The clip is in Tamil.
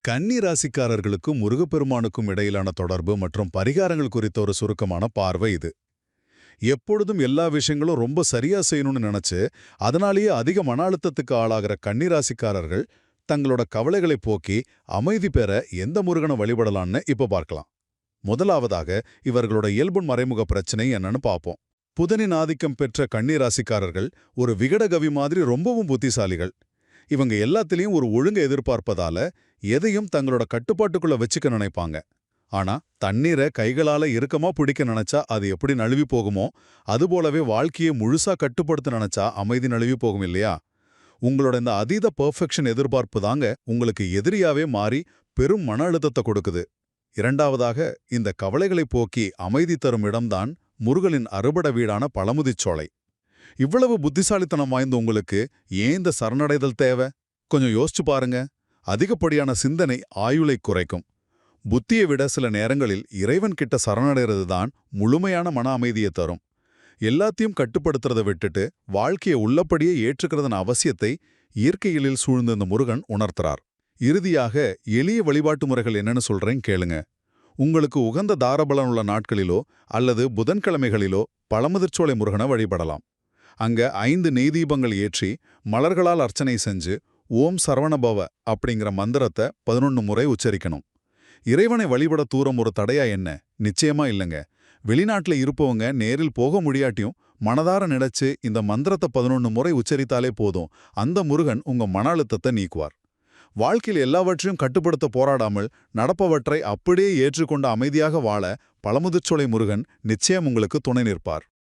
கன்னி ராசிக்காரர்களுக்கும் முருகப்பெருமானுக்கும் இடையிலான தொடர்பு மற்றும் பரிகாரங்கள் குறித்த ஒரு சுருக்கமான பார்வை இது. எப்பொழுதும் எல்லா விஷயங்களும் ரொம்ப சரியா செய்யணும்னு நினைச்சு அதனாலேயே அதிக மன அழுத்தத்துக்கு ஆளாகிற கன்னி ராசிக்காரர்கள் தங்களோட கவலைகளை போக்கி அமைதி பெற எந்த முருகனை வழிபடலான்னு இப்ப பார்க்கலாம். முதலாவதாக இவர்களோட இயல்பு மறைமுக பிரச்சனை என்னன்னு பார்ப்போம். புதனின் ஆதிக்கம் பெற்ற கன்னி ராசிக்காரர்கள் ஒரு விகடகவி மாதிரி ரொம்பவும் புத்திசாலிகள். இவங்க எல்லாத்திலையும் ஒரு ஒழுங்கை எதிர்பார்ப்பதால எதையும் தங்களோட கட்டுப்பாட்டுக்குள்ள வச்சுக்க நினைப்பாங்க. ஆனா தண்ணீரை கைகளால இறுக்கமா பிடிக்க நினைச்சா அது எப்படி நழுவி போகுமோ அதுபோலவே வாழ்க்கையை முழுசா கட்டுப்படுத்த நினைச்சா அமைதி நழுவி போகும் இல்லையா? உங்களோட இந்த அதீத பெர்ஃபெக்ஷன் எதிர்பார்ப்பு தாங்க உங்களுக்கு எதிரியாவே மாறி பெரும் மன அழுத்தத்தை கொடுக்குது. இரண்டாவதாக, இந்த கவலைகளை போக்கி அமைதி தரும் இடம்தான் முருகனின் அறுபட வீடான பழமுதிர்ச்சோலை. இவ்வளவு புத்திசாலித்தனம் வாய்ந்த உங்களுக்கு ஏன் இந்த சரணடைதல் தேவை? கொஞ்சம் யோசிச்சு பாருங்க. அதிகப்படியான சிந்தனை ஆயுளை குறைக்கும். புத்தியை விட சில நேரங்களில் இறைவன் கிட்ட சரணடைறது தான் முழுமையான மன அமைதியை தரும். எல்லாத்தையும் கட்டுப்படுத்துறதை விட்டுட்டு வாழ்க்கையை உள்ளபடியே ஏற்றுக்கிறதன் அவசியத்தை இயற்கையிலில் சூழ்ந்த இந்த முருகன் உணர்த்துறார். இறுதியாக எளிய வழிபாட்டு முறைகள் என்னன்னு சொல்றேன் கேளுங்க. உங்களுக்கு உகந்த தாரபலன் உள்ள நாட்களிலோ அல்லது புதன்கிழமைகளிலோ பழமுதிர்ச்சோலை முருகனை வழிபடலாம். அங்க 5 நெய் தீபங்கள் ஏற்றி மலர்களால் அர்ச்சனை செஞ்சு ஓம் சரவணபவ அப்படிங்கிற மந்திரத்தை 11 முறை உச்சரிக்கணும். இறைவனை வழிபட தூரம் ஒரு தடையா என்ன? நிச்சயமா இல்லைங்க. வெளிநாட்டுல இருப்பவங்க நேரில் போக முடியாட்டியும் மனதார நினைச்சு இந்த மந்திரத்தை 11 முறை உச்சரித்தாலே போதும். அந்த முருகன் உங்க மன அழுத்தத்தை நீக்குவார். வாழ்க்கையில் எல்லாவற்றையும் கட்டுப்படுத்த போராடாமல் நடப்பவற்றை அப்படியே ஏற்றுக்கொண்டு அமைதியாக வாழ பழமுதிர்ச்சோலை முருகன் நிச்சயம் உங்களுக்கு துணை நிற்பார்.